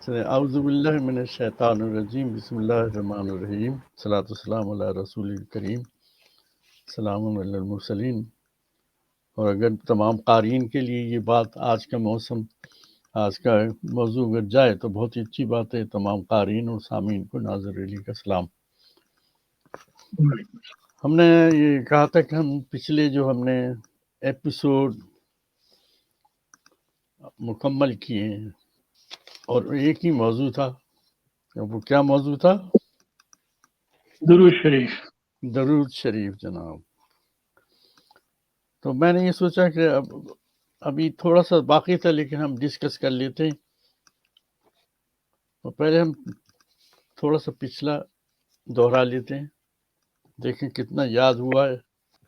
اعوذ باللہ من الشیطان الرجیم بسم اللہ الرحمن الرحیم صلاۃ والسلام علی رسول الکریم سلام علی المرسلین۔ اور اگر تمام قارئین کے لیے یہ بات آج کا موسم آج کا موضوع اگر جائے تو بہت ہی اچھی بات ہے۔ تمام قارئین اور سامعین کو ناظر علی کا سلام۔ ہم نے یہ کہا تھا کہ ہم پچھلے جو ہم نے ایپیسوڈ مکمل کیے ہیں اور ایک ہی موضوع تھا، وہ کیا موضوع تھا؟ درود شریف۔ درود شریف جناب۔ تو میں نے یہ سوچا کہ ابھی تھوڑا سا باقی تھا لیکن ہم ڈسکس کر لیتے ہیں۔ تو پہلے ہم تھوڑا سا پچھلا دوہرا لیتے ہیں، دیکھیں کتنا یاد ہوا ہے۔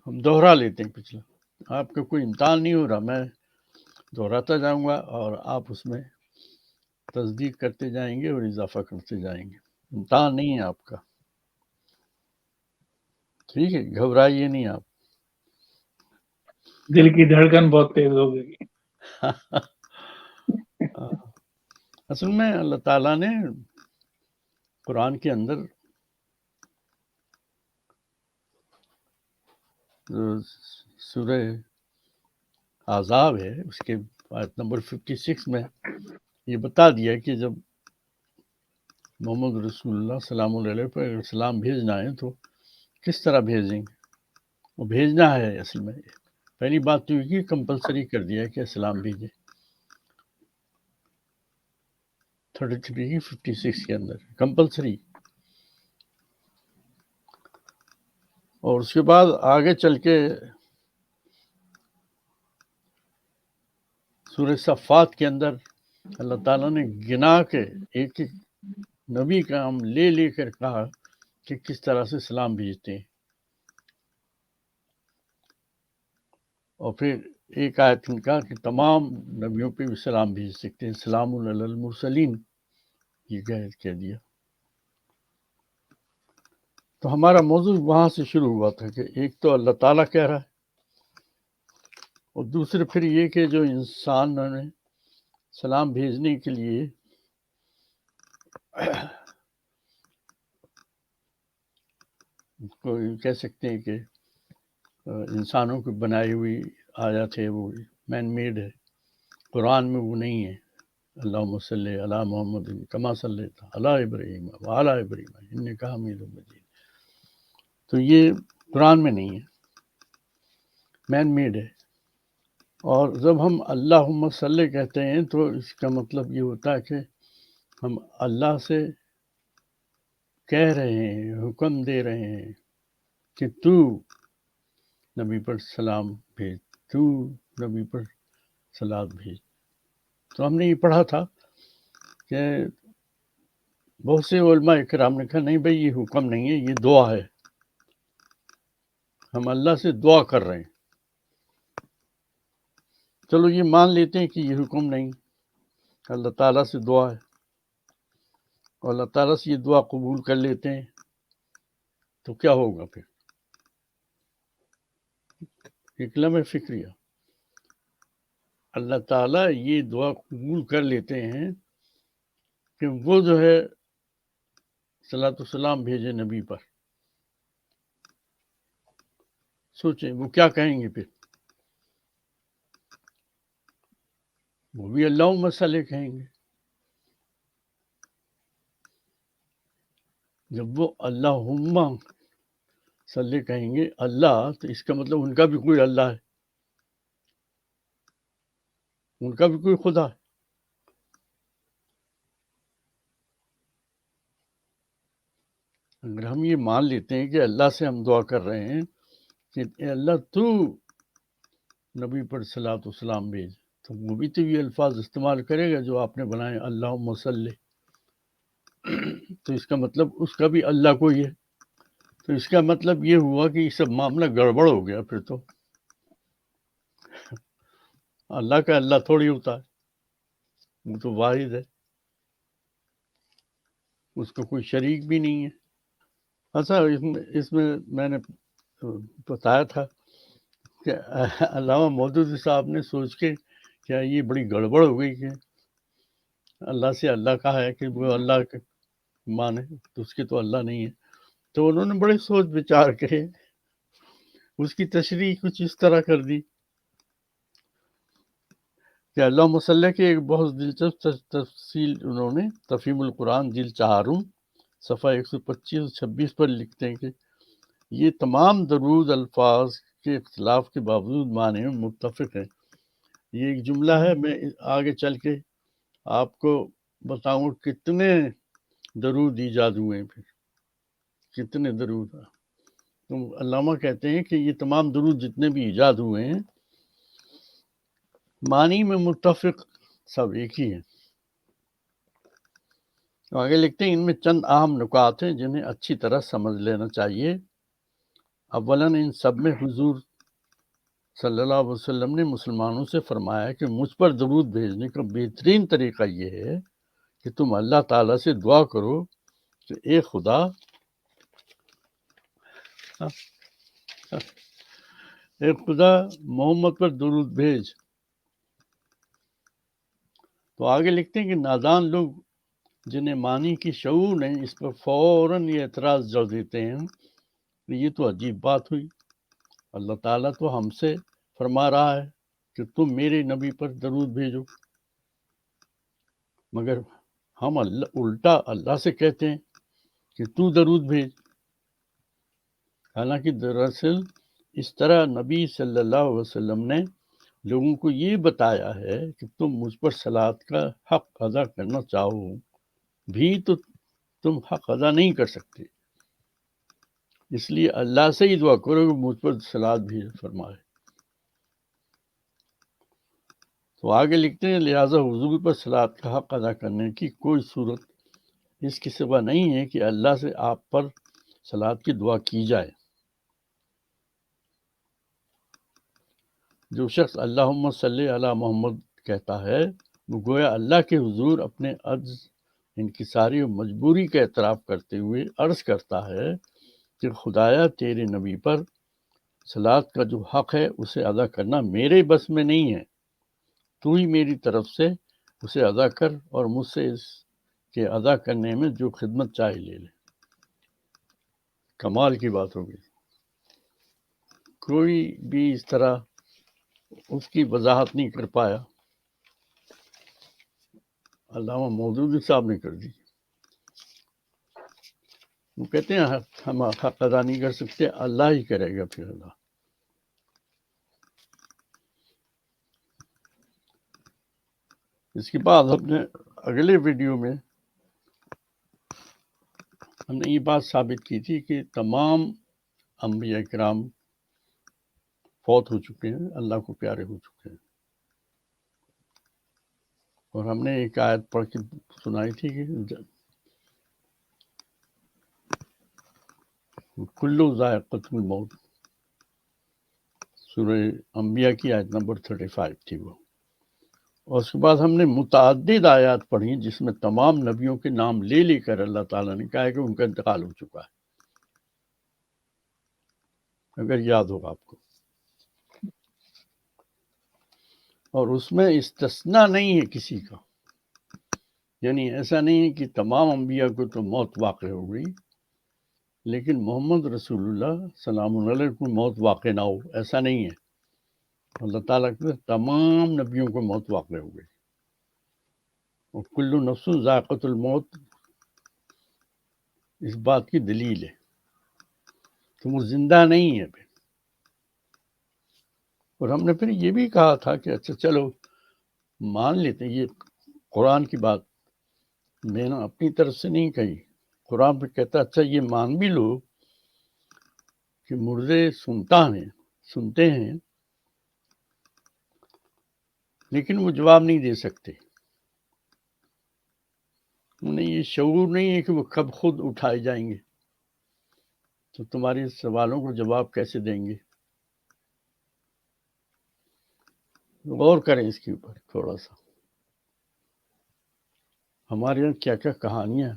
ہم دوہرا لیتے ہیں پچھلا۔ آپ کا کوئی امتحان نہیں ہو رہا، میں دہراتا جاؤں گا اور آپ اس میں تصدیق کرتے جائیں گے اور اضافہ کرتے جائیں گے۔ امتحان نہیں ہے آپ کا، ٹھیک ہے؟ گھبرائیے نہیں آپ۔ دل کی دھڑکن بہت تیز ہو گئی۔ اصل میں اللہ تعالیٰ نے قرآن کے اندر سورہ احزاب ہے، اس کے آیت نمبر 56 میں یہ بتا دیا کہ جب محمد رسول اللہ سلام اللہ علیہ پر سلام بھیجنا ہے تو کس طرح بھیجیں گے؟ وہ بھیجنا ہے۔ اصل میں پہلی بات تو یہ کمپلسری کر دیا ہے کہ سلام بھیجے، 33 56 کے اندر کمپلسری۔ اور اس کے بعد آگے چل کے سورہ صفات کے اندر اللہ تعالیٰ نے گنا کے ایک ایک نبی کا ہم لے کر کہا کہ کس طرح سے سلام بھیجتے ہیں۔ اور پھر ایک آیت نے کہا کہ تمام نبیوں پہ بھی سلام بھیج سکتے ہیں، سلام علی المرسلین، یہ کہہ دیا۔ تو ہمارا موضوع وہاں سے شروع ہوا تھا کہ ایک تو اللہ تعالیٰ کہہ رہا ہے اور دوسرے پھر یہ کہ جو انسان نے سلام بھیجنے کے لیے کوئی کہہ سکتے ہیں کہ انسانوں کی بنائی ہوئی آیات ہے، وہ مین میڈ ہے، قرآن میں وہ نہیں ہے۔ اللہم صلی علی محمد کما صلیت علی ابراہیم وعلی ابراہیم انک حمید مجید، تو یہ قرآن میں نہیں ہے، مین میڈ ہے۔ اور جب ہم اللہم صلی کہتے ہیں تو اس کا مطلب یہ ہوتا ہے کہ ہم اللہ سے کہہ رہے ہیں، حکم دے رہے ہیں کہ تو نبی پر سلام بھیج، تو نبی پر صلوات بھیج۔ تو ہم نے یہ پڑھا تھا کہ بہت سے علماء اکرام نے کہا نہیں بھائی یہ حکم نہیں ہے، یہ دعا ہے، ہم اللہ سے دعا کر رہے ہیں۔ چلو یہ مان لیتے ہیں کہ یہ حکم نہیں، اللہ تعالیٰ سے دعا ہے اور اللہ تعالیٰ سے یہ دعا قبول کر لیتے ہیں تو کیا ہوگا پھر؟ ایک لمحہ فکریہ، اللہ تعالیٰ یہ دعا قبول کر لیتے ہیں کہ وہ جو ہے صلاۃ والسلام بھیجے نبی پر۔ سوچیں وہ کیا کہیں گے پھر؟ وہ بھی اللہم صلی کہیں گے۔ جب وہ اللہم صلی کہیں گے اللہ، تو اس کا مطلب ان کا بھی کوئی اللہ ہے، ان کا بھی کوئی خدا ہے۔ اگر ہم یہ مان لیتے ہیں کہ اللہ سے ہم دعا کر رہے ہیں کہ اے اللہ تو نبی پر صلاۃ والسلام بھیج، تو وہ بھی تو یہ الفاظ استعمال کرے گا جو آپ نے بنائے اللہم صلی، تو اس کا مطلب اس کا بھی اللہ کوئی ہے۔ تو اس کا مطلب یہ ہوا کہ یہ سب معاملہ گڑبڑ ہو گیا۔ پھر تو اللہ کا اللہ تھوڑی ہوتا ہے، وہ تو واحد ہے، اس کا کوئی شریک بھی نہیں ہے۔ اچھا اس میں میں نے بتایا تھا کہ علامہ مودودی صاحب نے سوچ کے کیا یہ بڑی گڑبڑ ہو گئی کہ اللہ سے اللہ کہا ہے کہ وہ اللہ کے مانے، تو اس کے تو اللہ نہیں ہے. تو انہوں نے بڑے سوچ بچار کے اس کی تشریح کچھ اس طرح کر دی کہ اللہم صلی کی ایک بہت دلچسپ تفصیل انہوں نے تفہیم القرآن جلد 4 صفحہ 125-26 پر لکھتے ہیں کہ یہ تمام درود الفاظ کے اختلاف کے باوجود معنی میں متفق ہیں. یہ ایک جملہ ہے، میں آگے چل کے آپ کو بتاؤں کتنے درود ایجاد ہوئے ہیں، پھر کتنے درود. تو علامہ کہتے ہیں کہ یہ تمام درود جتنے بھی ایجاد ہوئے ہیں معنی میں متفق سب ایک ہی ہیں. آگے لکھتے ہیں ان میں چند اہم نکات ہیں جنہیں اچھی طرح سمجھ لینا چاہیے. اولاً ان سب میں حضور صلی اللہ علیہ وسلم نے مسلمانوں سے فرمایا کہ مجھ پر درود بھیجنے کا بہترین طریقہ یہ ہے کہ تم اللہ تعالیٰ سے دعا کرو کہ اے خدا محمد پر درود بھیج. تو آگے لکھتے ہیں کہ نادان لوگ جنہیں معنی کی شعور نہیں اس پر فوراً یہ اعتراض جڑ دیتے ہیں کہ یہ تو عجیب بات ہوئی، اللہ تعالیٰ تو ہم سے فرما رہا ہے کہ تم میرے نبی پر درود بھیجو، مگر ہم الٹا اللہ سے کہتے ہیں کہ تو درود بھیج. حالانکہ دراصل اس طرح نبی صلی اللہ علیہ وسلم نے لوگوں کو یہ بتایا ہے کہ تم مجھ پر صلوات کا حق ادا کرنا چاہو بھی تو تم حق ادا نہیں کر سکتے، اس لیے اللہ سے ہی دعا کرو کہ مجھ پر صلوات بھی فرمائے. تو آگے لکھتے ہیں لہٰذا حضور پر صلوات کا حق ادا کرنے کی کوئی صورت اس کی سوا نہیں ہے کہ اللہ سے آپ پر صلوات کی دعا کی جائے. جو شخص اللہم صلی علی محمد کہتا ہے وہ گویا اللہ کے حضور اپنے عجز، انکساری و مجبوری کا اعتراف کرتے ہوئے عرض کرتا ہے کہ خدایا تیرے نبی پر صلوات کا جو حق ہے اسے ادا کرنا میرے بس میں نہیں ہے، تو ہی میری طرف سے اسے ادا کر اور مجھ سے اس کے ادا کرنے میں جو خدمت چاہے لے لے. کمال کی بات ہوگی، کوئی بھی اس طرح اس کی وضاحت نہیں کر پایا، علامہ مودودی صاحب نے کر دی. وہ کہتے ہیں ہم حق ادا نہیں کر سکتے، اللہ ہی کرے گا. پھر اللہ اس کے بعد ہم نے اگلے ویڈیو میں ہم نے یہ بات ثابت کی تھی کہ تمام انبیاء کرام فوت ہو چکے ہیں، اللہ کو پیارے ہو چکے ہیں. اور ہم نے ایک آیت پڑھ کے سنائی تھی کہ کلو ذائقۃ الموت، سورہ انبیاء کی آیت نمبر 35 تھی وہ. اور اس کے بعد ہم نے متعدد آیات پڑھی جس میں تمام نبیوں کے نام لے لے کر اللہ تعالیٰ نے کہا کہ ان کا انتقال ہو چکا ہے، اگر یاد ہوگا آپ کو. اور اس میں استثناء نہیں ہے کسی کا، یعنی ایسا نہیں ہے کہ تمام انبیاء کو تو موت واقع ہو گئی لیکن محمد رسول اللہ سلام علیہ کو موت واقع نہ ہو، ایسا نہیں ہے. اللہ تعالیٰ کے تمام نبیوں کو موت واقع ہو گئی. اور کل نفس ذائقۃ الموت اس بات کی دلیل ہے کہ وہ زندہ نہیں ہے. اور ہم نے پھر یہ بھی کہا تھا کہ اچھا چلو مان لیتے ہیں، یہ قرآن کی بات میں نے اپنی طرف سے نہیں کہی، قرآن پہ کہتا اچھا یہ مان بھی لو کہ مردے سنتے ہیں لیکن وہ جواب نہیں دے سکتے. انہیں یہ شعور نہیں ہے کہ وہ کب خود اٹھائے جائیں گے، تو تمہارے سوالوں کو جواب کیسے دیں گے. غور کریں اس کے اوپر تھوڑا سا. ہمارے یہاں کیا کیا کہانیاں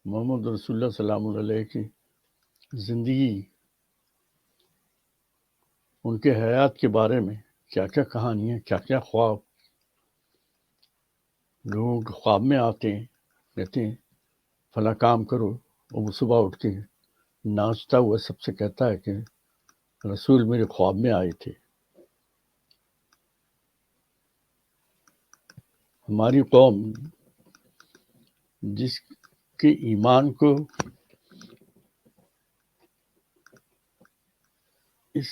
محمد رسول اللہ سلام علیہ کی زندگی، ان کے حیات کے بارے میں کیا کیا کہانیاں، کیا کیا خواب. لوگوں کے خواب میں آتے ہیں، کہتے ہیں فلاں کام کرو، اور وہ صبح اٹھ کے ناچتا ہوا سب سے کہتا ہے کہ رسول میرے خواب میں آئے تھے۔ ہماری قوم جس کے ایمان کو اس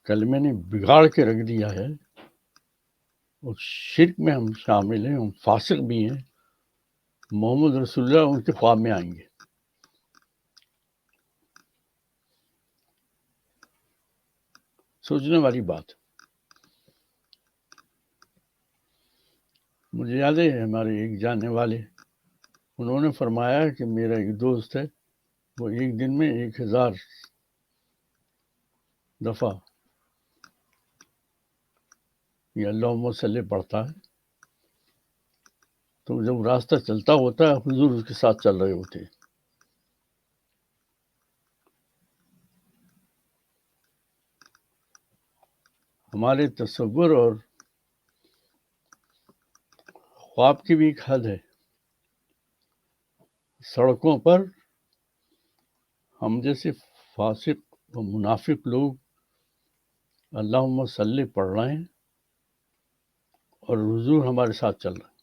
کلمے نے بگاڑ کے رکھ دیا ہے، اور شرک میں ہم شامل ہیں، ہم فاسق بھی ہیں، محمد رسول اللہ ان کے خواب میں آئیں گے۔ سوچنے والی بات۔ مجھے یاد ہے ہمارے ایک جاننے والے، انہوں نے فرمایا کہ میرا ایک دوست ہے، وہ ایک دن میں 1000 دفعہ یہ اللہم صلی پڑھتا ہے، تو جب راستہ چلتا ہوتا ہے حضور اس کے ساتھ چل رہے ہوتے ہیں۔ ہمارے تصور اور خواب کی بھی ایک حد ہے۔ سڑکوں پر ہم جیسے فاسق و منافق لوگ اللہم صلی پڑھ رہے ہیں اور حضور ہمارے ساتھ چل رہے ہیں۔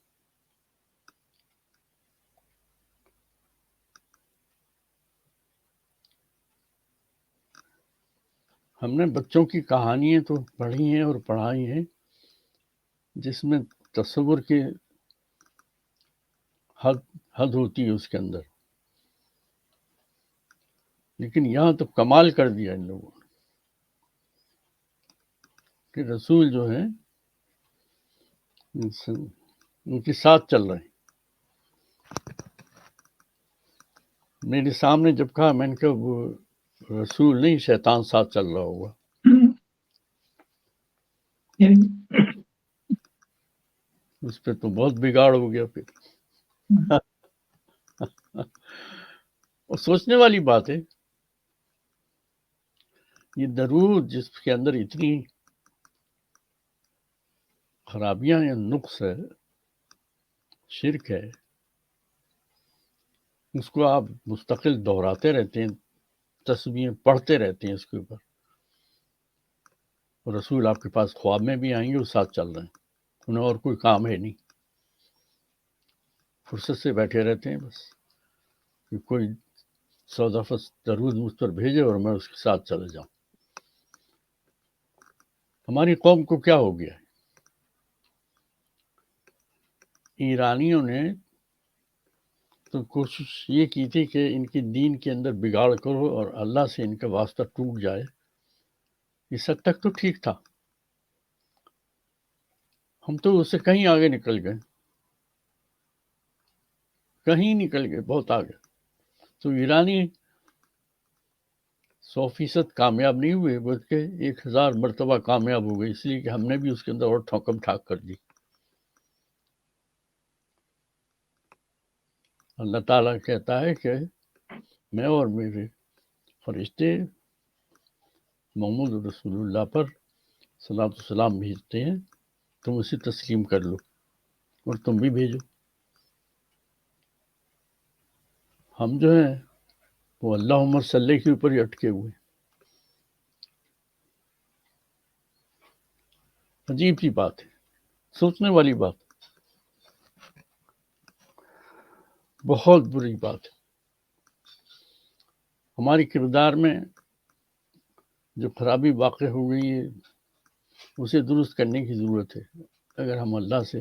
ہم نے بچوں کی کہانیاں تو پڑھی ہیں اور پڑھائی ہیں جس میں تصور کی حد ہوتی ہے اس کے اندر، لیکن یہاں تو کمال کر دیا ان لوگوں نے کہ رسول جو ہیں ان کے ساتھ چل رہے ہیں۔ میرے سامنے جب کہا، میں نے کہا وہ رسول نہیں، شیطان ساتھ چل رہا ہوگا۔ اس پہ تو بہت بگاڑ ہو گیا پھر۔ اور سوچنے والی بات ہے، یہ درود جس کے اندر اتنی خرابیاں یا نقص ہے، شرک ہے، اس کو آپ مستقل دہراتے رہتے ہیں، تسبیحیں پڑھتے رہتے ہیں اس کے اوپر، اور رسول آپ کے پاس خواب میں بھی آئیں گے اور ساتھ چل رہے ہیں، انہیں اور کوئی کام ہے نہیں، فرصت سے بیٹھے رہتے ہیں بس کہ کوئی 100 دفعہ درود مجھ پر بھیجے اور میں اس کے ساتھ چلے جاؤں۔ ہماری قوم کو کیا ہو گیا ہے؟ ایرانیوں نے تو کوشش یہ کی تھی کہ ان کی دین کے اندر بگاڑ کرو اور اللہ سے ان کا واسطہ ٹوٹ جائے۔ اس حد تک تو ٹھیک تھا، ہم تو اس سے کہیں آگے نکل گئے، کہیں نکل گئے، بہت آگے۔ تو ایرانی 100% کامیاب نہیں ہوئے بلکہ 1000 مرتبہ کامیاب ہو گئے، اس لیے کہ ہم نے بھی اس کے اندر اور ٹھوکم ٹھاک کر دی۔ اللہ تعالیٰ کہتا ہے کہ میں اور میرے فرشتے محمد رسول اللہ پر صلاۃ و سلام بھیجتے ہیں، تم اسے تسلیم کر لو اور تم بھی بھیجو۔ ہم جو ہیں وہ اللہم صلی کے اوپر ہی اٹکے ہوئے۔ عجیب سی بات ہے، سوچنے والی بات، بہت بری بات ہے۔ ہماری کردار میں جو خرابی واقع ہو گئی ہے اسے درست کرنے کی ضرورت ہے۔ اگر ہم اللہ سے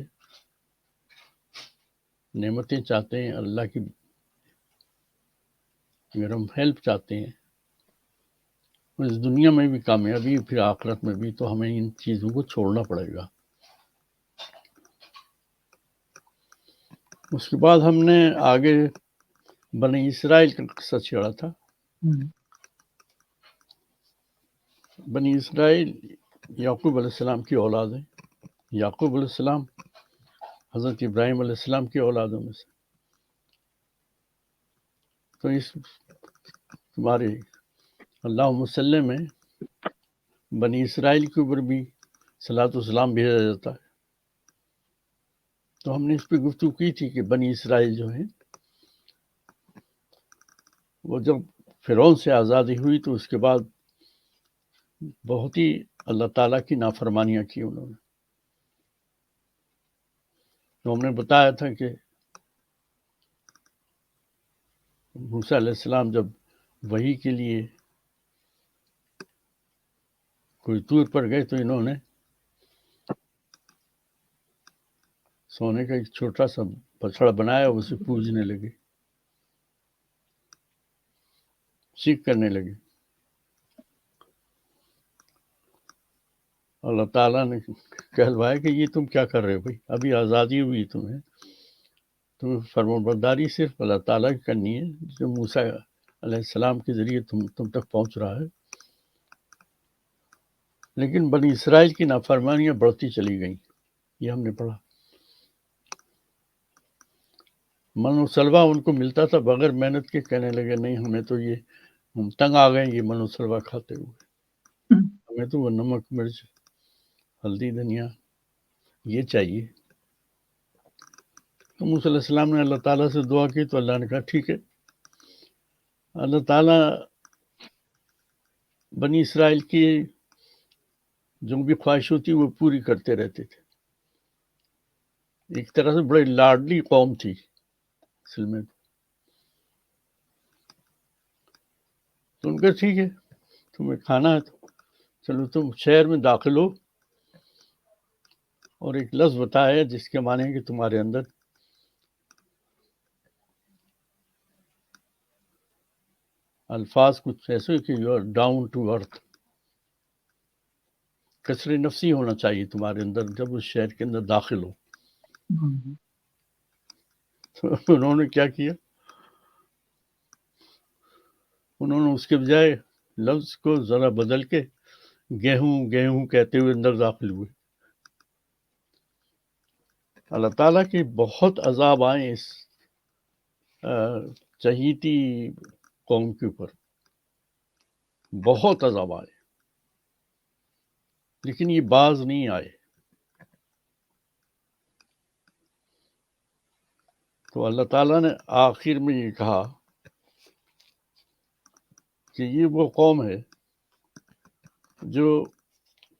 نعمتیں چاہتے ہیں، اللہ کی اگر ہم ہیلپ چاہتے ہیں، اس دنیا میں بھی کامیابی پھر آخرت میں بھی، تو ہمیں ان چیزوں کو چھوڑنا پڑے گا۔ اس کے بعد ہم نے آگے بنی اسرائیل کا قصہ چھیڑا تھا۔ بنی اسرائیل یعقوب علیہ السلام کی اولاد ہیں۔ یعقوب علیہ السلام حضرت ابراہیم علیہ السلام کی اولادوں میں سے۔ تو اس تمہارے اللہم صلی میں بنی اسرائیل کے اوپر بھی صلاۃ و سلام بھیجا جاتا ہے۔ تو ہم نے اس پہ گفتگو کی تھی کہ بنی اسرائیل جو ہیں وہ جب فرعون سے آزادی ہوئی تو اس کے بعد بہت ہی اللہ تعالیٰ کی نافرمانیاں کی انہوں نے. تو ہم نے بتایا تھا کہ موسیٰ علیہ السلام جب وحی کے لیے کوئی طور پر گئے تو انہوں نے سونے کا ایک چھوٹا سا بچڑا بنایا, اسے پوجنے لگے, شرک کرنے لگے. اللہ تعالیٰ نے کہلوایا کہ یہ تم کیا کر رہے ہو بھائی, ابھی آزادی ہوئی تمہیں فرمانبرداری صرف اللہ تعالیٰ کی کرنی ہے جو موسیٰ علیہ السلام کے ذریعے تم تک پہنچ رہا ہے. لیکن بنی اسرائیل کی نافرمانیاں بڑھتی چلی گئیں, یہ ہم نے پڑھا. من و سلوا ان کو ملتا تھا بغیر محنت کے, کہنے لگے نہیں ہمیں تو یہ ہم تنگ آ گئے یہ من و سلوا کھاتے ہوئے, ہمیں تو وہ نمک مرچ ہلدی دھنیا یہ چاہیے. تو موسیٰ علیہ السلام نے اللہ تعالیٰ سے دعا کی تو اللہ نے کہا ٹھیک ہے. اللہ تعالیٰ بنی اسرائیل کی جو بھی خواہش ہوتی وہ پوری کرتے رہتے تھے. ایک طرح سے بڑی لاڈلی قوم تھی اصل میں. تو ان کا ٹھیک ہے تمہیں کھانا ہے تو چلو تم شہر میں داخل ہو, اور ایک لفظ بتایا جس کے معنی ہے کہ تمہارے اندر الفاظ کچھ ایسے کہ you are down to earth, کثر نفسی ہونا چاہیے تمہارے اندر جب اس شہر کے اندر داخل ہو. تو انہوں نے کیا کیا, انہوں نے اس کے بجائے لفظ کو ذرا بدل کے گیہوں گیہوں کہتے ہوئے اندر داخل ہوئے. اللہ تعالیٰ کے بہت عذاب آئے اس چہیتی قوم کے اوپر, بہت عذاب آئے, لیکن یہ باز نہیں آئے. تو اللہ تعالیٰ نے آخر میں یہ کہا کہ یہ وہ قوم ہے جو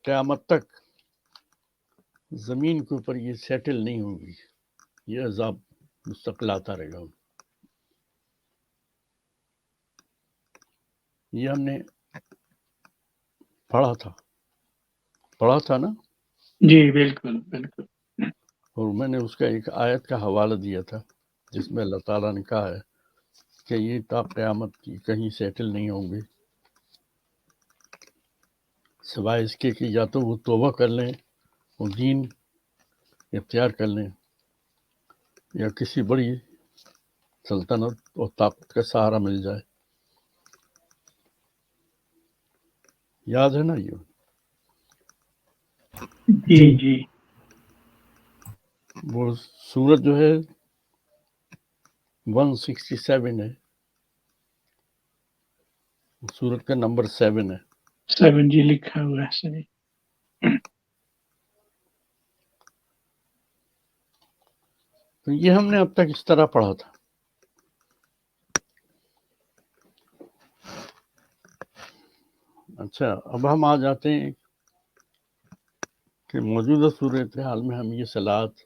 قیامت تک زمین کے اوپر یہ سیٹل نہیں ہوگی, یہ عذاب مستقل آتا رہے گا. یہ ہم نے پڑھا تھا نا. جی بالکل بالکل. اور میں نے اس کا ایک آیت کا حوالہ دیا تھا جس میں اللہ تعالیٰ نے کہا ہے کہ یہ تا قیامت کی کہیں سیٹل نہیں ہوں گے سوائے اس کے کہ یا تو وہ توبہ کر لیں اور دین اختیار کر لیں, یا کسی بڑی سلطنت اور طاقت کا سہارا مل جائے. یاد ہے نا یہ جی جی. وہ سورت جو ہے 167 ہے, سورت کا نمبر 7 ہے. 7 جی لکھا ہوا ہے صحیح. تو یہ ہم نے اب تک اس طرح پڑھا تھا. اچھا اب ہم آ جاتے ہیں کہ موجودہ صورتحال میں ہم یہ صلات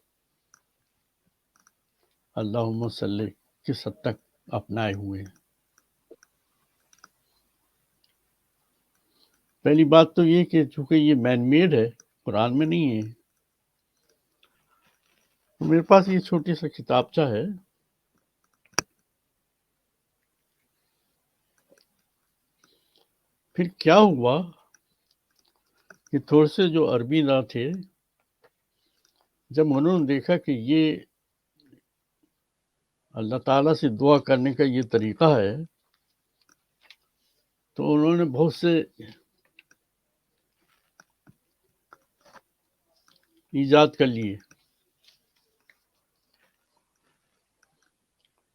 اللہم صلی کس حد تک اپنائے ہوئے ہیں. پہلی بات تو یہ کہ چونکہ یہ مین میڈ ہے, قرآن میں نہیں ہے. تو میرے پاس یہ چھوٹی سا کتابچہ ہے, پھر کیا ہوا کہ تھوڑے سے جو عربی نہ تھے جب انہوں نے دیکھا کہ یہ اللہ تعالیٰ سے دعا کرنے کا یہ طریقہ ہے تو انہوں نے بہت سے ایجاد کر لیے,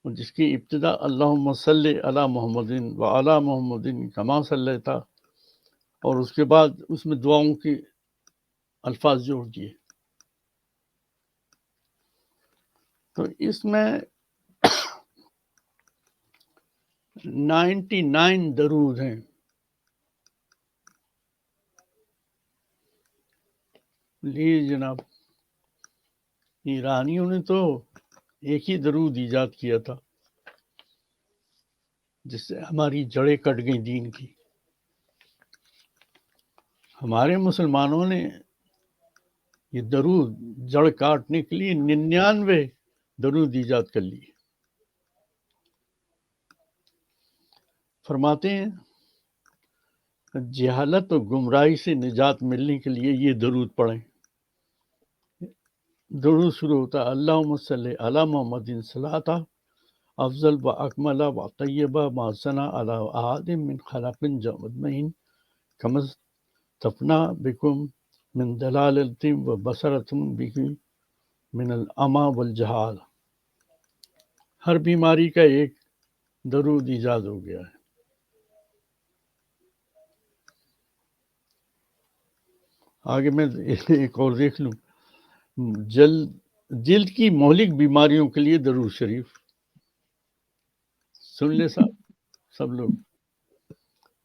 جس کی ابتدا اللہم صلی علی محمد و علی محمد کما صلی تھا, اور اس کے بعد اس میں دعاؤں کے الفاظ جوڑ دیے. تو اس میں 99 درود ہیں. لیے جناب، ایرانیوں نے تو ایک ہی درود ایجاد کیا تھا جس سے ہماری جڑیں کٹ گئیں دین کی. ہمارے مسلمانوں نے یہ درود جڑ کاٹنے کے لیے 99 درود ایجاد کر لیے. فرماتے ہیں جہالت اور گمراہی سے نجات ملنے کے لیے یہ درود پڑھیں. درود شروع ہوتا ہے اللہم صلی علی محمد صلاۃ افضل و اکمل و طیبہ ما ثنا علی احد من خلق اجمعین کما تفنا بکم من دلالت و بصرت بکم من العمی والجہال. ہر بیماری کا ایک درود ایجاد ہو گیا ہے. آگے میں ایک اور دیکھ لوں. جلد کی مہلک بیماریوں کے لیے درود شریف سن لے سب لوگ.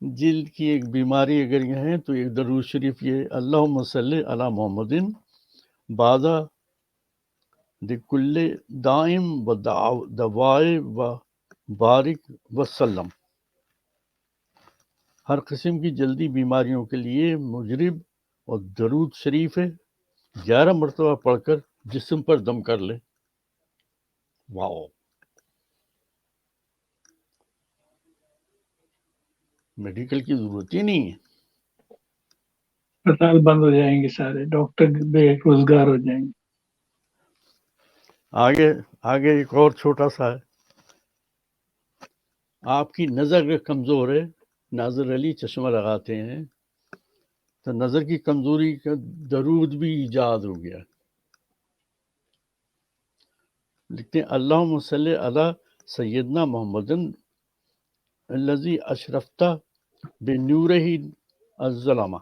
جلد کی ایک بیماری اگر یہ ہے تو ایک درود شریف یہ اللہم صلی علی محمد بعد لکل دائم و دوائے و بارک وسلم. ہر قسم کی جلدی بیماریوں کے لیے مجرب اور درود شریف ہے 11 مرتبہ پڑھ کر جسم پر دم کر لے. واو، میڈیکل کی ضرورت ہی نہیں ہے. اسپتال بند ہو جائیں گے سارے، ڈاکٹر بے روزگار ہو جائیں گے. آگے ایک اور چھوٹا سا ہے. آپ کی نظر کمزور ہے، ناظر علی چشمہ لگاتے ہیں تو نظر کی کمزوری کا درود بھی ایجاد ہو گیا. لکھتے ہیں اللہم صلی علی سیدنا محمد الذی اشرفت بنورہ الظلمہ.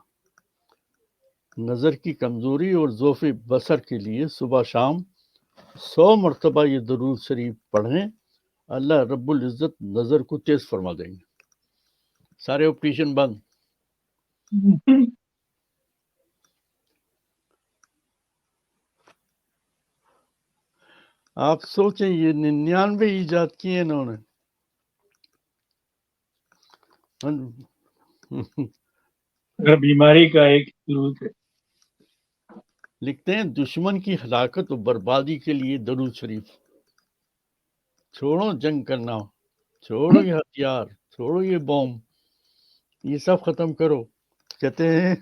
نظر کی کمزوری اور ضعف بصر کے لیے صبح شام 100 مرتبہ یہ درود شریف پڑھیں. اللہ رب العزت نظر کو تیز فرما دیں گے. سارے آپریشن بند. آپ سوچیں یہ 99 ایجاد کیے انہوں نے. بیماری کا ایک درود ہے. لکھتے ہیں دشمن کی ہلاکت و بربادی کے لیے درود شریف. چھوڑو جنگ کرنا، چھوڑو یہ ہتھیار، چھوڑو یہ بوم، یہ سب ختم کرو. کہتے ہیں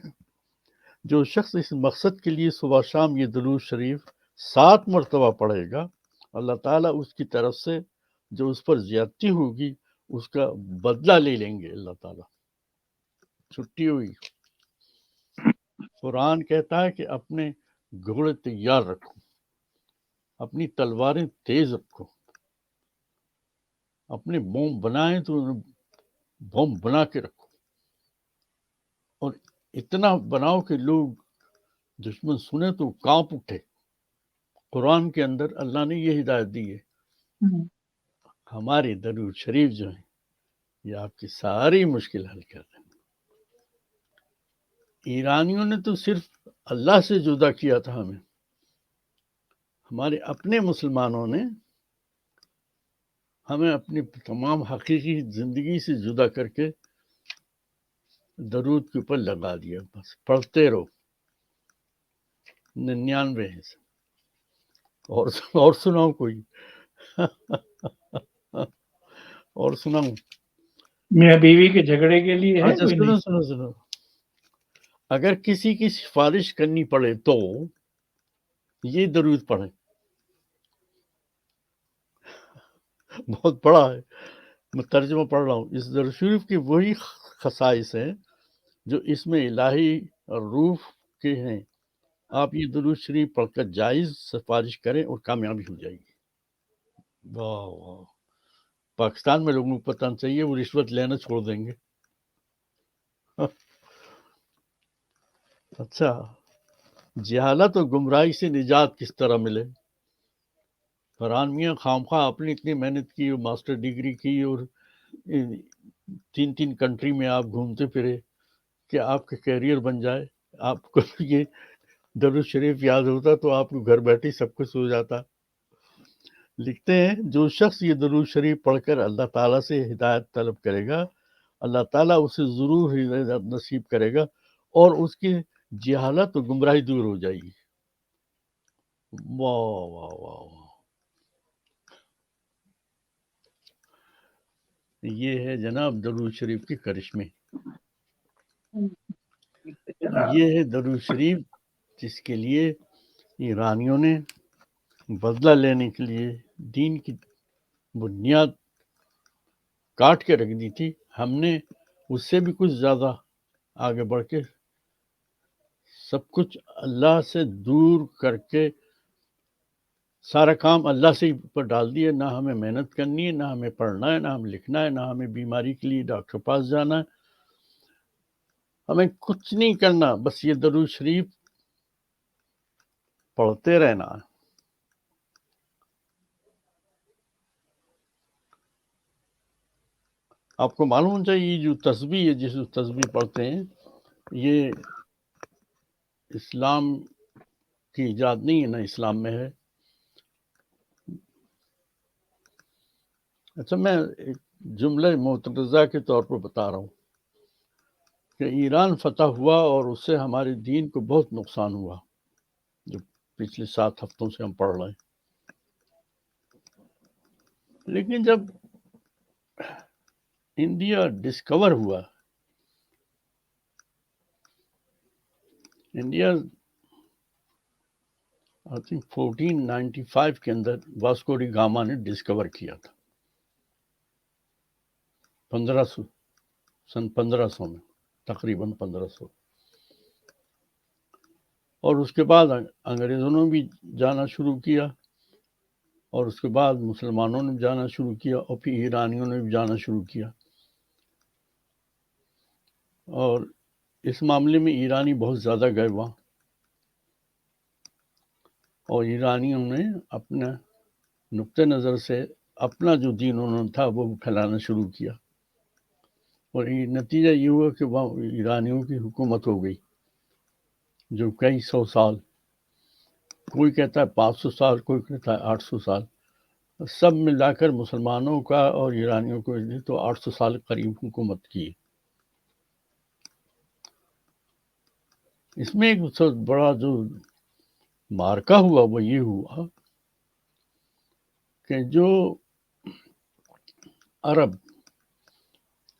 جو شخص اس مقصد کے لیے صبح شام یہ درود شریف 7 مرتبہ پڑھے گا، اللہ تعالیٰ اس کی طرف سے جو اس پر زیادتی ہوگی اس کا بدلہ لے لیں گے. اللہ تعالیٰ چھٹی ہوئی. قرآن کہتا ہے کہ اپنے گھوڑے تیار رکھو، اپنی تلواریں تیز رکھو. اپنے بوم بنائیں تو بوم بنا کے رکھو، اور اتنا بناؤ کہ لوگ دشمن سنے تو کانپ اٹھے. قرآن کے اندر اللہ نے یہ ہدایت دی ہے. ہمارے درود شریف جو ہیں یہ آپ کی ساری مشکل حل کر دیں. ایرانیوں نے تو صرف اللہ سے جدا کیا تھا ہمیں. ہمارے اپنے مسلمانوں نے ہمیں اپنی تمام حقیقی زندگی سے جدا کر کے درود کے اوپر لگا دیا. بس پڑھتے رہو. 99 ہے. اور سناؤ کوئی. اور سناؤں. میاں بیوی کے جھگڑے کے لیے ہے اچھا کوئی نہیں؟ سنو. اگر کسی کی سفارش کرنی پڑے تو یہ درود پڑھیں. بہت بڑا ہے، میں ترجمہ پڑھ رہا ہوں. اس درود شریف کی وہی خصائص ہیں جو اس میں الہی روح کے ہیں. آپ یہ درود شریف پڑھ کر جائز سفارش کریں اور کامیابی ہو جائے گی. واہ واہ. پاکستان میں لوگوں کو پتہ چاہیے، وہ رشوت لینا چھوڑ دیں گے. اچھا، جہالت اور گمراہی سے نجات کس طرح ملے؟ فرحان میاں خواہ آپ نے اتنی محنت کی اور ماسٹر ڈگری کی اور 3 کنٹری میں آپ گھومتے پھرے کہ آپ کا کیریئر بن جائے. آپ کو یہ درود شریف یاد ہوتا تو آپ کو گھر بیٹھے سب کچھ ہو جاتا. لکھتے ہیں جو شخص یہ درود شریف پڑھ کر اللہ تعالیٰ سے ہدایت طلب کرے گا اللہ تعالیٰ اسے ضرور ہدایت نصیب کرے گا اور اس کی جہالت و گمراہی دور ہو جائے گی. واہ واہ واہ واہ. یہ ہے جناب درود شریف کے کرشمے. یہ ہے درود شریف جس کے لیے ایرانیوں نے بدلہ لینے کے لیے دین کی بنیاد کاٹ کے رکھ دی تھی. ہم نے اس سے بھی کچھ زیادہ آگے بڑھ کے سب کچھ اللہ سے دور کر کے سارا کام اللہ سے اوپر ڈال دیا. نہ ہمیں محنت کرنی ہے، نہ ہمیں پڑھنا ہے، نہ ہمیں لکھنا ہے، نہ ہمیں بیماری کے لیے ڈاکٹر پاس جانا ہے. ہمیں کچھ نہیں کرنا، بس یہ درود شریف پڑھتے رہنا ہے. آپ کو معلوم ہونا چاہیے یہ جو تسبیح ہے جس تسبیح پڑھتے ہیں یہ اسلام کی ایجاد نہیں ہے، نہ اسلام میں ہے. اچھا میں ایک جملہ معترضہ کے طور پر بتا رہا ہوں کہ ایران فتح ہوا اور اس سے ہمارے دین کو بہت نقصان ہوا جو پچھلے 7 ہفتوں سے ہم پڑھ رہے ہیں. لیکن جب انڈیا ڈسکور ہوا، انڈیا آئی تھنک 1495 کے اندر واسکو ڈی گاما نے ڈسکور کیا تھا. 1500 میں تقریباً 1500. اور اس کے بعد انگریزوں نے بھی جانا شروع کیا اور اس کے بعد مسلمانوں نے بھی جانا شروع کیا اور پھر ایرانیوں نے بھی جانا شروع کیا. اور اس معاملے میں ایرانی بہت زیادہ گئے وہاں اور ایرانیوں نے اپنے نقطۂ نظر سے اپنا جو دین انہوں نے تھا وہ پھیلانا شروع کیا. اور نتیجہ یہ ہوا کہ وہاں ایرانیوں کی حکومت ہو گئی جو کئی 100 سال، کوئی کہتا ہے 500 سال، کوئی کہتا ہے 800 سال، سب ملا کر مسلمانوں کا اور ایرانیوں کو تو 800 سال قریب حکومت کی. اس میں ایک سب بڑا جو مارکا ہوا وہ یہ ہوا کہ جو عرب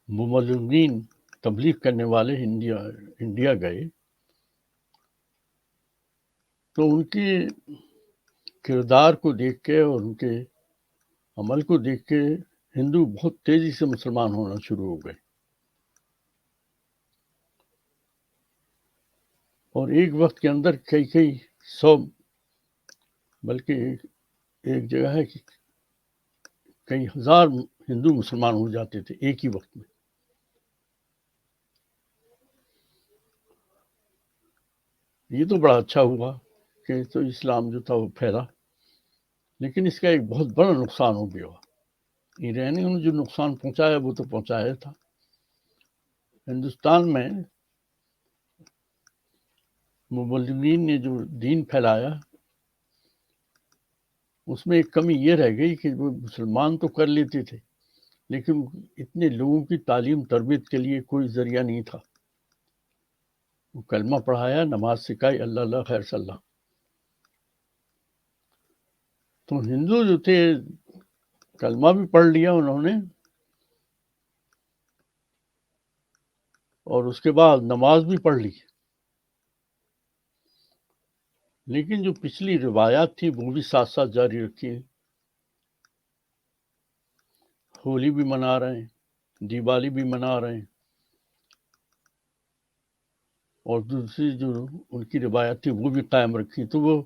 مبلغین تبلیغ کرنے والے انڈیا گئے تو ان کے کردار کو دیکھ کے اور ان کے عمل کو دیکھ کے ہندو بہت تیزی سے مسلمان ہونا شروع ہو گئے. اور ایک وقت کے اندر کئی 100 بلکہ ایک جگہ ہے کہ کئی ہزار ہندو مسلمان ہو جاتے تھے ایک ہی وقت میں. یہ تو بڑا اچھا ہوا کہ تو اسلام جو تھا وہ پھیلا، لیکن اس کا ایک بہت بڑا نقصان ہو گیا. ایرانیوں نے جو نقصان پہنچایا وہ تو پہنچایا تھا. ہندوستان میں مبلغین نے جو دین پھیلایا اس میں ایک کمی یہ رہ گئی کہ وہ مسلمان تو کر لیتے تھے لیکن اتنے لوگوں کی تعلیم تربیت کے لیے کوئی ذریعہ نہیں تھا. وہ کلمہ پڑھایا، نماز سکھائی، اللہ اللہ خیر صلی اللہ. تو ہندو جو تھے کلمہ بھی پڑھ لیا انہوں نے اور اس کے بعد نماز بھی پڑھ لی، لیکن جو پچھلی روایات تھی وہ بھی ساتھ ساتھ جاری رکھی. ہولی بھی منا رہے ہیں، دیوالی بھی منا رہے ہیں اور دوسری جو ان کی روایت تھی وہ بھی قائم رکھی. تو وہ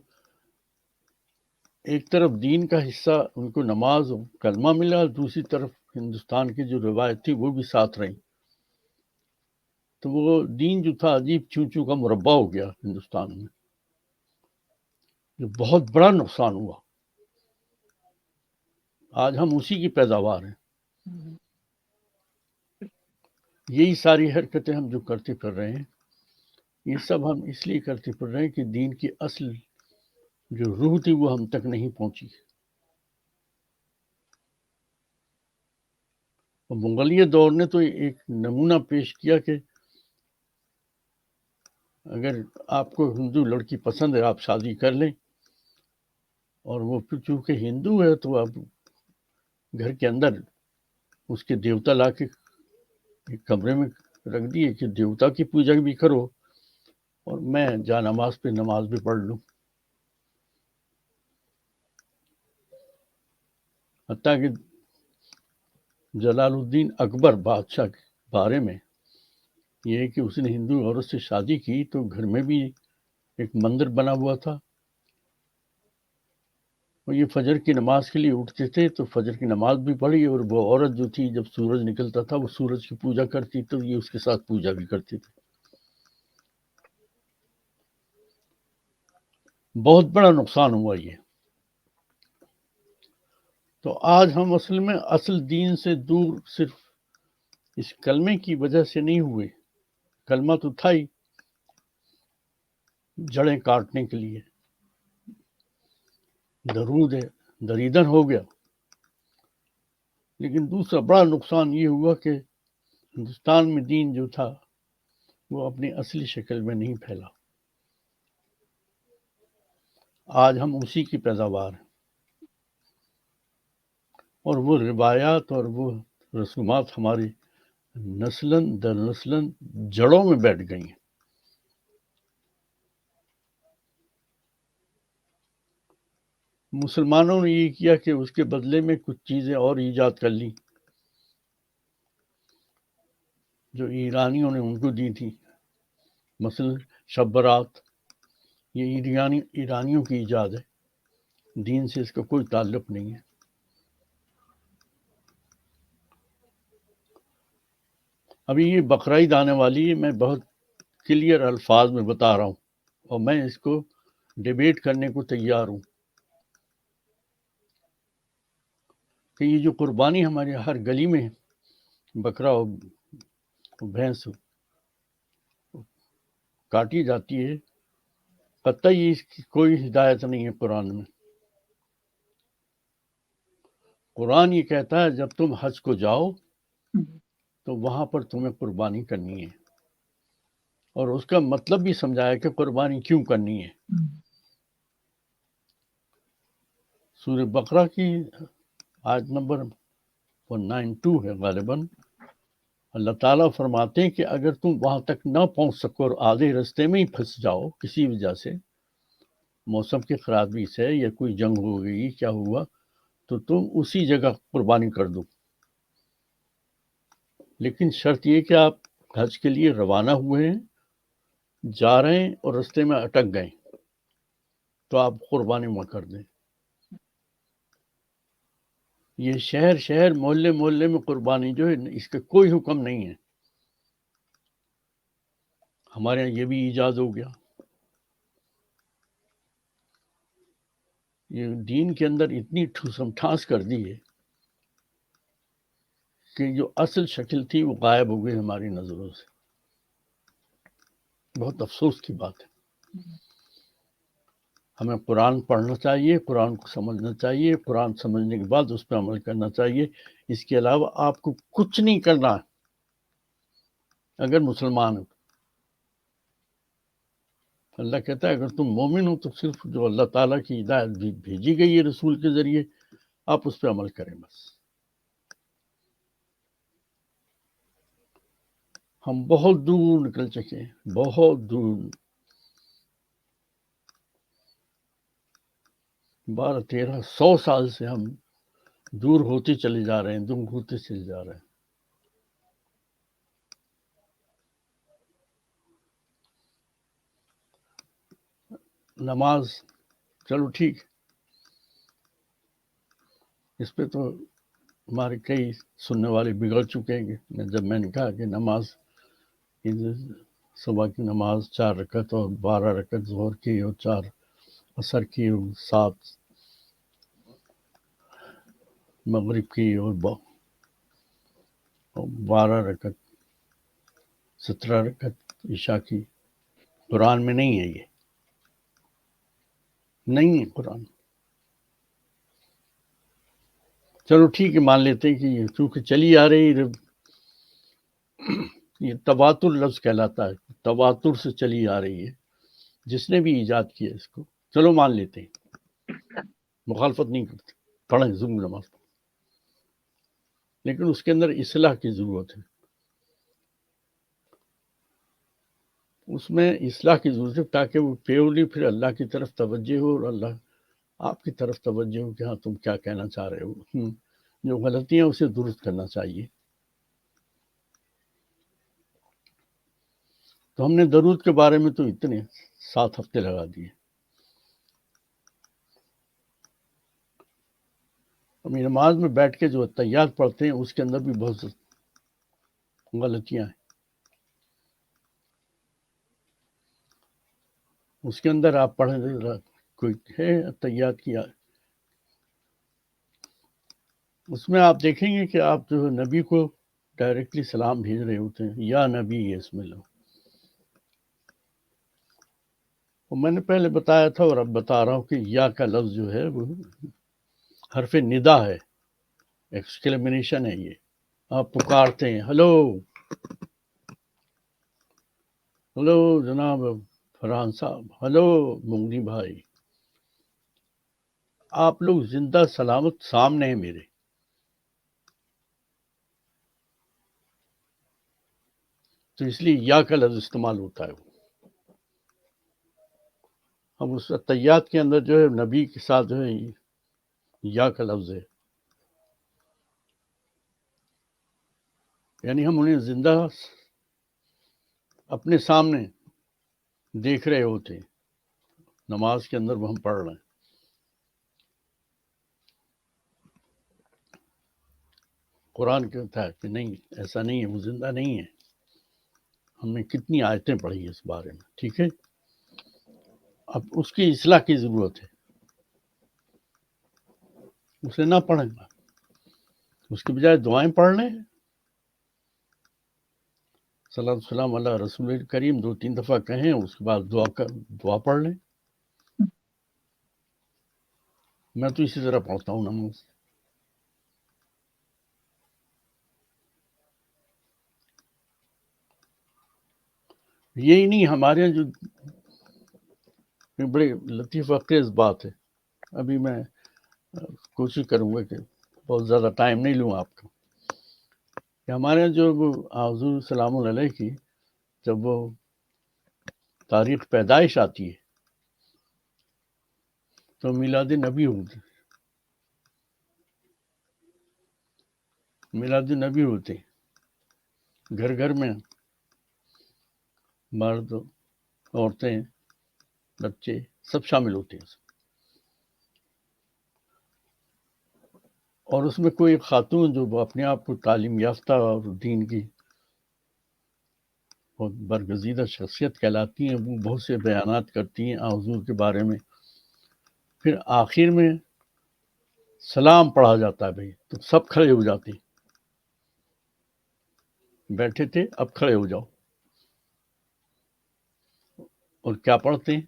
ایک طرف دین کا حصہ ان کو نماز اور کلمہ ملا، دوسری طرف ہندوستان کی جو روایت تھی وہ بھی ساتھ رہی. تو وہ دین جو تھا عجیب چونچو کا مربع ہو گیا ہندوستان میں، جو بہت بڑا نقصان ہوا. آج ہم اسی کی پیداوار ہیں. یہی ساری حرکتیں ہم جو کرتے پھر رہے ہیں، یہ سب ہم اس لیے کرتے پھر رہے ہیں کہ دین کی اصل جو روح تھی وہ ہم تک نہیں پہنچی. اور مغلیہ دور نے تو ایک نمونہ پیش کیا کہ اگر آپ کو ہندو لڑکی پسند ہے، آپ شادی کر لیں، اور وہ پھر چونکہ ہندو ہے تو آپ گھر کے اندر اس کے دیوتا لا کے ایک کمرے میں رکھ دیے کہ دیوتا کی پوجا بھی کرو اور میں جا نماز پہ نماز بھی پڑھ لوں. حتیٰ کہ جلال الدین اکبر بادشاہ کے بارے میں یہ ہے کہ اس نے ہندو عورت سے شادی کی تو گھر میں بھی ایک مندر بنا ہوا تھا، اور یہ فجر کی نماز کے لیے اٹھتے تھے تو فجر کی نماز بھی پڑھی، اور وہ عورت جو تھی جب سورج نکلتا تھا وہ سورج کی پوجا کرتی تو یہ اس کے ساتھ پوجا بھی کرتے تھے. بہت بڑا نقصان ہوا یہ. تو آج ہم اصل میں اصل دین سے دور صرف اس کلمے کی وجہ سے نہیں ہوئے. کلمہ تو تھا ہی جڑیں کاٹنے کے لیے، درود ہے دریدن ہو گیا، لیکن دوسرا بڑا نقصان یہ ہوا کہ ہندوستان میں دین جو تھا وہ اپنی اصلی شکل میں نہیں پھیلا. آج ہم اسی کی پیداوار ہیں، اور وہ روایات اور وہ رسومات ہماری نسلاً در نسلاً جڑوں میں بیٹھ گئی ہیں. مسلمانوں نے یہ کیا کہ اس کے بدلے میں کچھ چیزیں اور ایجاد کر لی جو ایرانیوں نے ان کو دی تھی. مثلا شب برات یہ ایرانیوں کی ایجاد ہے، دین سے اس کا کوئی تعلق نہیں ہے. ابھی یہ بقرعید آنے والی ہے، میں بہت کلیئر الفاظ میں بتا رہا ہوں اور میں اس کو ڈیبیٹ کرنے کو تیار ہوں کہ یہ جو قربانی ہمارے ہر گلی میں بکرا اور بھینس کاٹی جاتی ہے، قطعی اس کی کوئی ہدایت نہیں ہے قرآن میں. قرآن یہ کہتا ہے جب تم حج کو جاؤ تو وہاں پر تمہیں قربانی کرنی ہے، اور اس کا مطلب بھی سمجھایا کہ قربانی کیوں کرنی ہے. سورہ بقرہ کی آیت نمبر 192 ہے غالباً. اللہ تعالیٰ فرماتے ہیں کہ اگر تم وہاں تک نہ پہنچ سکو اور آدھے رستے میں ہی پھنس جاؤ کسی وجہ سے، موسم کی خرابی سے یا کوئی جنگ ہو گئی کیا ہوا، تو تم اسی جگہ قربانی کر دو. لیکن شرط یہ کہ آپ حج کے لیے روانہ ہوئے ہیں، جا رہے ہیں اور رستے میں اٹک گئے تو آپ قربانی مت کر دیں. یہ شہر شہر محلے محلے میں قربانی جو ہے اس کا کوئی حکم نہیں ہے. ہمارے یہاں یہ بھی ایجاد ہو گیا. یہ دین کے اندر اتنی ٹھوسم ٹھاس کر دی ہے کہ جو اصل شکل تھی وہ غائب ہو گئی ہماری نظروں سے. بہت افسوس کی بات ہے. ہمیں قرآن پڑھنا چاہیے، قرآن کو سمجھنا چاہیے، قرآن سمجھنے کے بعد اس پہ عمل کرنا چاہیے. اس کے علاوہ آپ کو کچھ نہیں کرنا اگر مسلمان ہو. اللہ کہتا ہے اگر تم مومن ہو تو صرف جو اللہ تعالیٰ کی ہدایت بھیجی گئی ہے رسول کے ذریعے آپ اس پہ عمل کریں بس. ہم بہت دور نکل چکے ہیں، بہت دور. 1200-1300 سال سے ہم دور ہوتے چلے جا رہے ہیں، دور ہوتے چلے جا رہے ہیں. نماز چلو ٹھیک، اس پہ تو ہمارے کئی سننے والے بگڑ چکے ہیں. جب میں نے کہا کہ نماز صبح کی نماز 4 رکعت اور 12 رکعت ظہر کی اور 4 عصر کی اور 7 مغرب کی اور 12 رکعت 17 رکعت عشاء کی قرآن میں نہیں ہے، یہ نہیں ہے قرآن. چلو ٹھیک ہے، مان لیتے ہیں کہ یہ چونکہ چلی آ رہی، یہ تواتر لفظ کہلاتا ہے، تواتر سے چلی آ رہی ہے، جس نے بھی ایجاد کیا اس کو چلو مان لیتے ہیں، مخالفت نہیں کرتے، پڑھیں ضرور نماز پڑھیں، لیکن اس کے اندر اصلاح کی ضرورت ہے، اس میں اصلاح کی ضرورت ہے تاکہ وہ پیورلی پھر اللہ کی طرف توجہ ہو اور اللہ آپ کی طرف توجہ ہو کہ ہاں تم کیا کہنا چاہ رہے ہو، جو غلطیاں اسے درست کرنا چاہیے. تو ہم نے درود کے بارے میں تو اتنے 7 ہفتے لگا دیے. ہم نماز میں بیٹھ کے جو تحیات پڑھتے ہیں اس کے اندر بھی بہت غلطیاں ہیں. اس کے اندر آپ پڑھیں کوئی ہے تحیات کی، اس میں آپ دیکھیں گے کہ آپ جو نبی کو ڈائریکٹلی سلام بھیج رہے ہوتے ہیں، یا نبی اس میں لو. اور میں نے پہلے بتایا تھا اور اب بتا رہا ہوں کہ یا کا لفظ جو ہے وہ حرف ندا ہے، ایکسکلیمنیشن ہے. یہ آپ پکارتے ہیں، ہلو ہلو جناب فرحان صاحب، ہلو مغنی بھائی، آپ لوگ زندہ سلامت سامنے ہیں میرے. تو اس لیے یا کا لفظ استعمال ہوتا ہے. اب اس تحیات کے اندر جو ہے نبی کے ساتھ جو ہے یا کا لفظ ہے، یعنی ہم انہیں زندہ اپنے سامنے دیکھ رہے ہوتے ہیں، نماز کے اندر وہ ہم پڑھ رہے ہیں. قرآن کہتا ہے کہ نہیں، ایسا نہیں ہے، وہ زندہ نہیں ہے. ہم نے کتنی آیتیں پڑھی اس بارے میں، ٹھیک ہے. اب اس کی اصلاح کی ضرورت ہے، اسے نہ پڑھیں، اس کے بجائے دعائیں پڑھ لیں. صلی السلام علیہ رسول کریم 2-3 دفعہ کہیں، اس کے بعد دعا پڑھ لیں. میں تو اسی طرح پڑھتا ہوں نماز. یہی نہیں، ہمارے یہاں جو بڑے لطیف خیز بات ہے، ابھی میں کوشش کروں گا کہ بہت زیادہ ٹائم نہیں لوں آپ کا، کہ ہمارے یہاں جو حضور سلام علیہ کی جب وہ تاریخ پیدائش آتی ہے تو میلاد نبی ہوتے، میلاد نبی ہوتے گھر گھر میں، مرد عورتیں بچے سب شامل ہوتے ہیں. اور اس میں کوئی خاتون جو اپنے آپ کو تعلیم یافتہ اور دین کی بہت برگزیدہ شخصیت کہلاتی ہیں، وہ بہت سے بیانات کرتی ہیں حضور کے بارے میں. پھر آخر میں سلام پڑھا جاتا ہے، بھائی تو سب کھڑے ہو جاتے ہیں، بیٹھے تھے اب کھڑے ہو جاؤ، اور کیا پڑھتے ہیں؟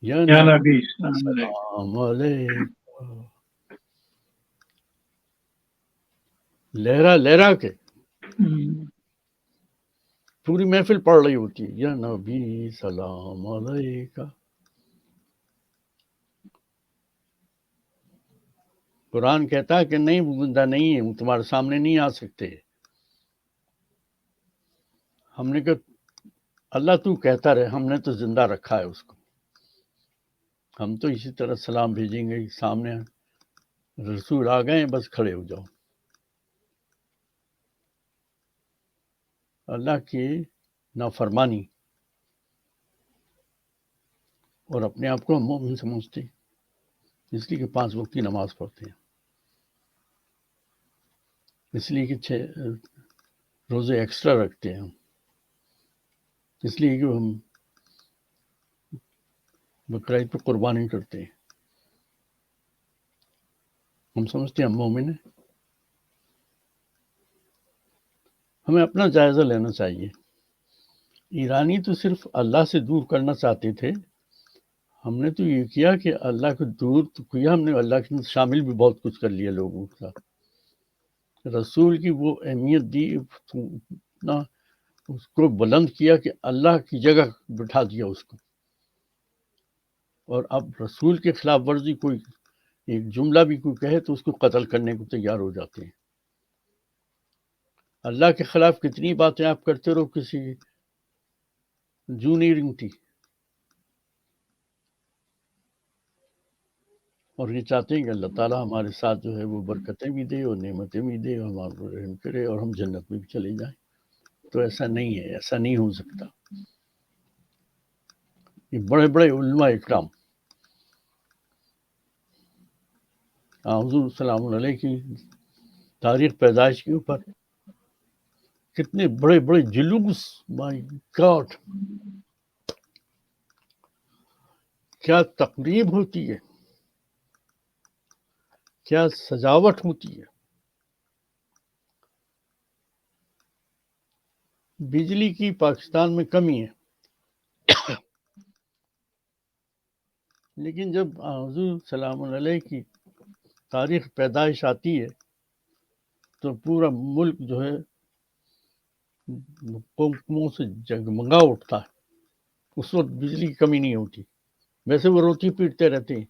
یا نبی السلام علیکم. سلام علیکم، لہرا لہرا کے پوری محفل پڑھ رہی ہوتی ہے، یا نبی سلام علیکہ. قرآن کہتا ہے کہ نہیں، وہ زندہ نہیں ہے، وہ تمہارے سامنے نہیں آ سکتے. ہم نے کہا اللہ تو کہتا رہے، ہم نے تو زندہ رکھا ہے اس کو، ہم تو اسی طرح سلام بھیجیں گے، سامنے رسول آ گئے بس کھڑے ہو جاؤ. اللہ کی نافرمانی اور اپنے آپ کو ہم مومن سمجھتے ہیں، اس لیے کہ 5 وقت کی نماز پڑھتے ہیں، اس لیے کہ 6 روزے ایکسٹرا رکھتے ہیں ہم، اس لیے کہ ہم بقرعید پہ قربانی کرتے ہیں. ہم سمجھتے ہیں ہم مومن ہیں. ہمیں اپنا جائزہ لینا چاہیے. ایرانی تو صرف اللہ سے دور کرنا چاہتے تھے. ہم نے تو یہ کیا کہ اللہ کو دور تو کیا، ہم نے اللہ کے شامل بھی بہت کچھ کر لیا لوگوں کے ساتھ. رسول کی وہ اہمیت دی، اتنا اس کو بلند کیا کہ اللہ کی جگہ بٹھا دیا اس کو. اور اب رسول کے خلاف ورزی کوئی ایک جملہ بھی کوئی کہے تو اس کو قتل کرنے کو تیار ہو جاتے ہیں. اللہ کے خلاف کتنی باتیں آپ کرتے رہو، کسی جو نہیں رنگتی. اور یہ چاہتے ہیں کہ اللہ تعالیٰ ہمارے ساتھ جو ہے وہ برکتیں بھی دے اور نعمتیں بھی دے اور ہمارے پر رحم کرے اور ہم جنت میں بھی چلے جائیں. تو ایسا نہیں ہے، ایسا نہیں ہو سکتا. یہ بڑے بڑے علماء اکرام حضور سلام علیہ کی تاریخ پیدائش کے اوپر کتنے بڑے بڑے جلوس، مائی گاڈ، کیا تقریب ہوتی ہے، کیا سجاوٹ ہوتی ہے. بجلی کی پاکستان میں کمی ہے، لیکن جب حضور سلام علیہ کی تاریخ پیدائش آتی ہے تو پورا ملک جو ہے قوموں سے جگمگا اٹھتا ہے. اس وقت بجلی کی کمی نہیں ہوتی. ویسے وہ روتی پیٹتے رہتے ہیں،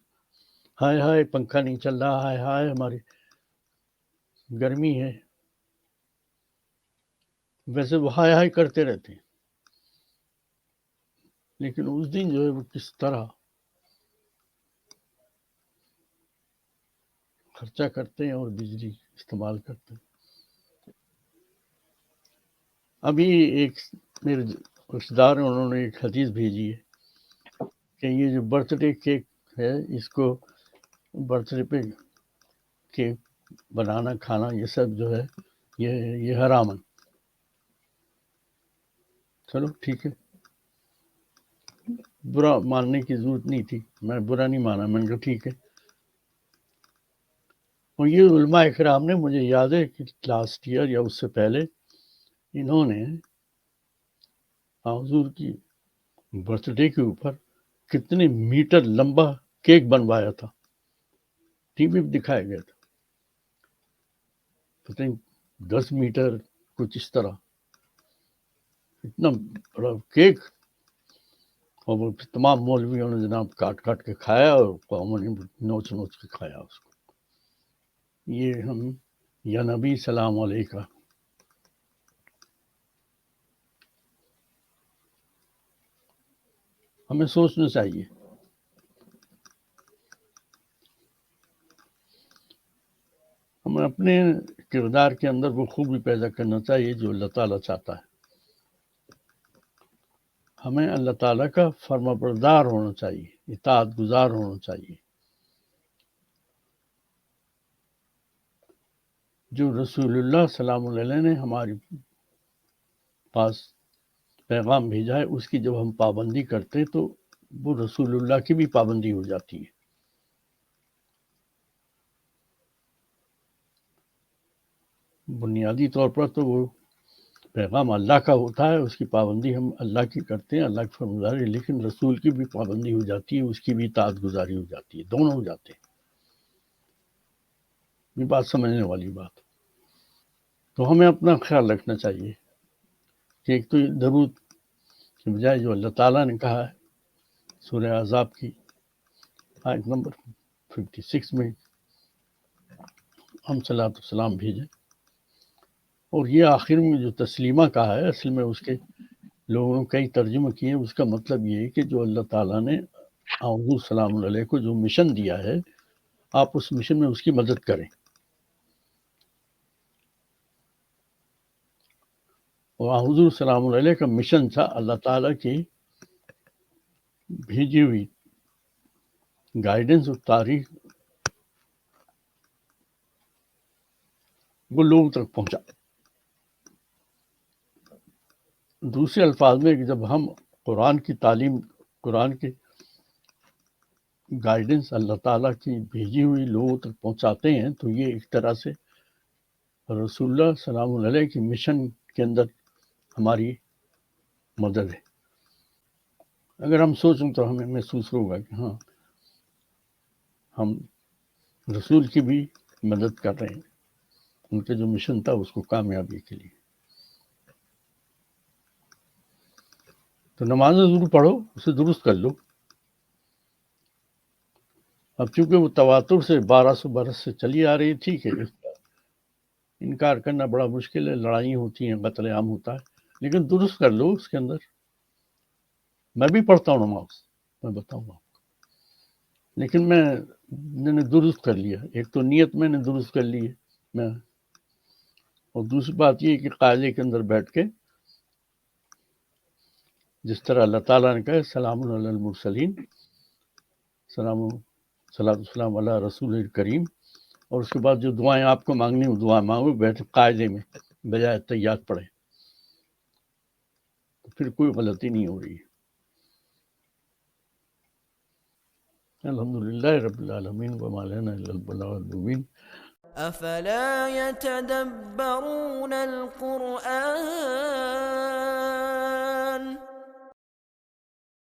ہائے ہائے پنکھا نہیں چل رہا، ہائے ہائے ہماری گرمی ہے. ویسے وہ ہائے ہائے کرتے رہتے ہیں. لیکن اس دن جو ہے وہ کس طرح خرچہ کرتے ہیں اور بجلی استعمال کرتے ہیں. ابھی ایک میرے رشتے دار ہیں، انہوں نے ایک حدیث بھیجی ہے کہ یہ جو برتھ ڈے کیک ہے، اس کو برتھ ڈے پہ کیک بنانا کھانا یہ سب جو ہے یہ حرام ہے. چلو ٹھیک ہے، برا ماننے کی ضرورت نہیں تھی، میں برا نہیں مانا، میں نے کہا ٹھیک ہے. اور یہ علماء اکرام نے، مجھے یاد ہے کہ لاسٹ ایئر یا اس سے پہلے انہوں نے حضور کی برتھ ڈے کے اوپر کتنے میٹر لمبا کیک بنوایا تھا، ٹی وی پہ دکھایا گیا تھا. پتہ نہیں 10 میٹر کچھ اس طرح، اتنا بڑا کیک. اور وہ تمام مولویوں نے جناب کاٹ کاٹ کے کھایا اور قوموں نے نوچ نوچ کے کھایا اس کو. یہ ہم یا نبی سلام علیکہ، ہمیں سوچنا چاہیے. ہمیں اپنے کردار کے اندر وہ خوبی پیدا کرنا چاہیے جو اللہ تعالیٰ چاہتا ہے. ہمیں اللہ تعالیٰ کا فرما بردار ہونا چاہیے، اطاعت گزار ہونا چاہیے. جو رسول اللہ سلام علیہ نے ہمارے پاس پیغام بھیجا ہے، اس کی جب ہم پابندی کرتے تو وہ رسول اللہ کی بھی پابندی ہو جاتی ہے. بنیادی طور پر تو وہ پیغام اللہ کا ہوتا ہے، اس کی پابندی ہم اللہ کی کرتے ہیں، اللہ کی فرمانبرداری، لیکن رسول کی بھی پابندی ہو جاتی ہے، اس کی بھی اطاعت گزاری ہو جاتی ہے، دونوں ہو جاتے ہیں. یہ بات سمجھنے والی بات. تو ہمیں اپنا خیال رکھنا چاہیے کہ ایک تو درود کے بجائے جو اللہ تعالیٰ نے کہا ہے سورہ احزاب کی آیت نمبر 56 میں ہم صلاۃ والسلام بھیجیں. اور یہ آخر میں جو تسلیمہ کہا ہے، اصل میں اس کے لوگوں نے کئی ترجمہ کیے. اس کا مطلب یہ ہے کہ جو اللہ تعالیٰ نے حضور سلام علیہ کو جو مشن دیا ہے، آپ اس مشن میں اس کی مدد کریں. اور حضور سلام علیہ کا مشن تھا اللہ تعالیٰ کی بھیجی ہوئی گائیڈنس اور تاریخ وہ لوگوں تک پہنچا. دوسرے الفاظ میں کہ جب ہم قرآن کی تعلیم، قرآن کی گائیڈنس اللہ تعالیٰ کی بھیجی ہوئی لوگوں تک پہنچاتے ہیں تو یہ ایک طرح سے رسول اللہ سلام علیہ کی مشن کے اندر ہماری مدد ہے. اگر ہم سوچیں تو ہمیں محسوس ہوگا کہ ہاں ہم رسول کی بھی مدد کر رہے ہیں، ان کے جو مشن تھا اس کو کامیابی کے لیے. تو نماز ضرور پڑھو، اسے درست کر لو. اب چونکہ وہ تواتر سے 1200 برس سے چلی آ رہی، ٹھیک ہے، اس کا انکار کرنا بڑا مشکل ہے، لڑائی ہوتی ہیں، قتل عام ہوتا ہے، لیکن درست کر لو اس کے اندر. میں بھی پڑھتا ہوں نماز، میں بتاؤں گا، لیکن میں نے درست کر لیا. ایک تو نیت میں نے درست کر لی ہے میں، اور دوسری بات یہ کہ قاعدے کے اندر بیٹھ کے جس طرح اللہ تعالیٰ نے کہا سلام علی المرسلین، صلاۃ السلام علی رسول کریم، اور اس کے بعد جو دعائیں آپ کو مانگنی وہ دعائیں مانگو بیٹھ قاعدے میں بجائے تحیات پڑھے، تو پھر کوئی غلطی نہیں ہو رہی ہے. الحمدللہ رب العالمین وما لنا الا البلاغ المبین. أفلا يتدبرون القرآن